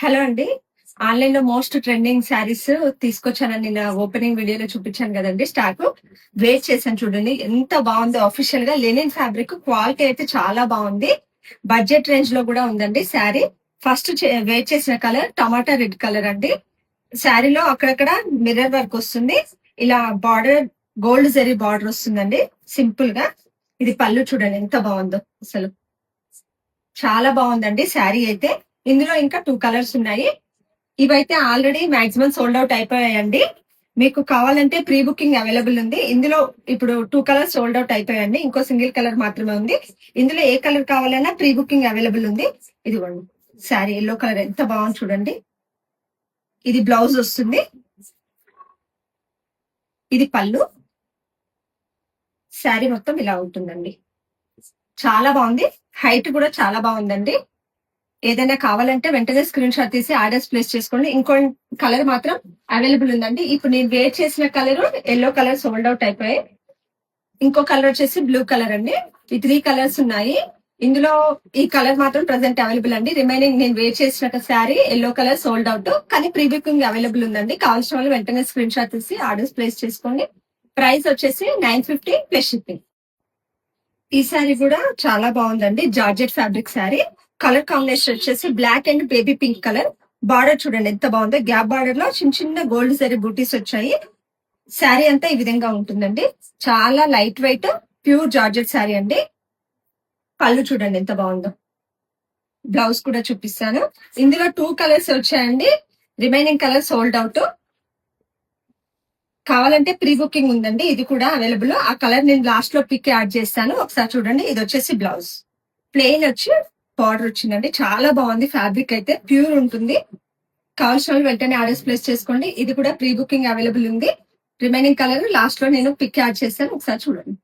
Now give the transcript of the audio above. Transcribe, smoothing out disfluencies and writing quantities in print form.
Hello అండి. ఆన్‌లైన్‌లో most trending saris తీసుకొచ్చానని నిన్న ఓపెనింగ్ వీడియోలో చూపించాను గదండీ స్టాకు. వేర్ చేశాను చూడండి. ఎంత బావుందో అఫీషియల్‌గా లెనిన్ ఫ్యాబ్రిక్ క్వాలిటీ అయితే చాలా బావుంది. బడ్జెట్ రేంజ్‌లో గూడా ఉందండి శారీ. ఫస్ట్ వేర్ చేసిన కలర్ టమాటా రెడ్ కలర్ అండి. శారీలో అక్కడక్కడ మిర్రర్ వర్క్ వస్తుంది. ఇలా బార్డర్ గోల్డ్ జరీ బార్డర్ వస్తుందండి సింపుల్‌గా. ఇది పళ్ళు చూడండి ఎంత బావుందో అసలు. చాలా బావుందండి శారీ అయితే. ఇందులో ఇంకా 2 కలర్స్ ఉన్నాయి. ఇవైతే ఆల్రెడీ మాక్సిమం సోల్డ్ ఔట్ అయిపోయాయండి. మీకు కావాలంటే ప్రీ బుకింగ్ అవైలబుల్ ఉంది. ఇందులో ఇప్పుడు 2 కలర్స్ సోల్డ్ ఔట్ అయిపోయాయండి. ఇంకో సింగిల్ కలర్ మాత్రమే ఉంది. ఇందులో ఏ కలర్ కావాలన్నా ప్రీ బుకింగ్ అవైలబుల్ ఉంది. ఇదిగోండి శారీ యెల్లో కలర్ ఎంత బాగుంది చూడండి. ఇది బ్లౌజ్ వస్తుంది. ఇది పళ్ళు. శారీ మొత్తం ఇలా ఉంటుందండి. చాలా బాగుంది. హైట్ కూడా చాలా బాగుందండి. ఏదైనా కావాలంటే వెంటనే స్క్రీన్ షాట్ తీసి ఆర్డర్స్ ప్లేస్ చేసుకోండి. ఇంకో కలర్ మాత్రం అవైలబుల్ ఉందండి. ఇప్పుడు నేను వేర్ చేసిన colour yellow colour sold out అయిపోయాయి. ఇంకో కలర్ వచ్చేసి బ్లూ కలర్ అండి. ఈ 3 కలర్స్ ఉన్నాయి. ఇందులో ఈ కలర్ మాత్రం ప్రెసెంట్ అవైలబుల్ అండి. రిమైనింగ్ నేను వేర్ చేసిన sari yellow colour sold out, కానీ ప్రీ బుకింగ్ అవైలబుల్ ఉందండి. కావాల్సిన వాళ్ళు వెంటనే స్క్రీన్ షాట్ తీసి ఆర్డర్స్ ప్లేస్ చేసుకోండి. ప్రైస్ వచ్చేసి 950 ప్లస్ షిప్పింగ్. ఈ శారీ కూడా చాలా బాగుందండి. Georgette fabric sari. Colour combination వచ్చేసి black and baby pink colour. Border చూడండి ఎంత బాగుందో. గ్యాప్ బార్డర్ లో చిన్న చిన్న గోల్డ్ జరీ బూటీస్ వచ్చాయి. శారీ అంతా ఈ విధంగా ఉంటుందండి. చాలా light weight pure georgette sari అండి. పళ్ళు చూడండి ఎంత బాగుందో. బ్లౌజ్ కూడా చూపిస్తాను. ఇందులో 2 కలర్స్ వచ్చాయండి. Remaining colour sold out. కావాలంటే ప్రీ బుకింగ్ ఉందండి. ఇది కూడా అవైలబుల్. ఆ కలర్ నేను లాస్ట్ లో పిక్ యాడ్ చేస్తాను. ఒకసారి చూడండి. ఇది వచ్చేసి బ్లౌజ్. ప్లెయిన్ వచ్చి బార్డర్ వచ్చిందండి. చాలా బాగుంది. ఫ్యాబ్రిక్ అయితే ప్యూర్ ఉంటుంది. కావాల్సిన వాళ్ళు వెంటనే ఆర్డర్స్ ప్లేస్ చేసుకోండి. ఇది కూడా ప్రీ బుకింగ్ అవైలబుల్ ఉంది. రిమైనింగ్ కలర్ లాస్ట్ లో నేను పిక్ యాడ్ చేస్తాను. ఒకసారి చూడండి.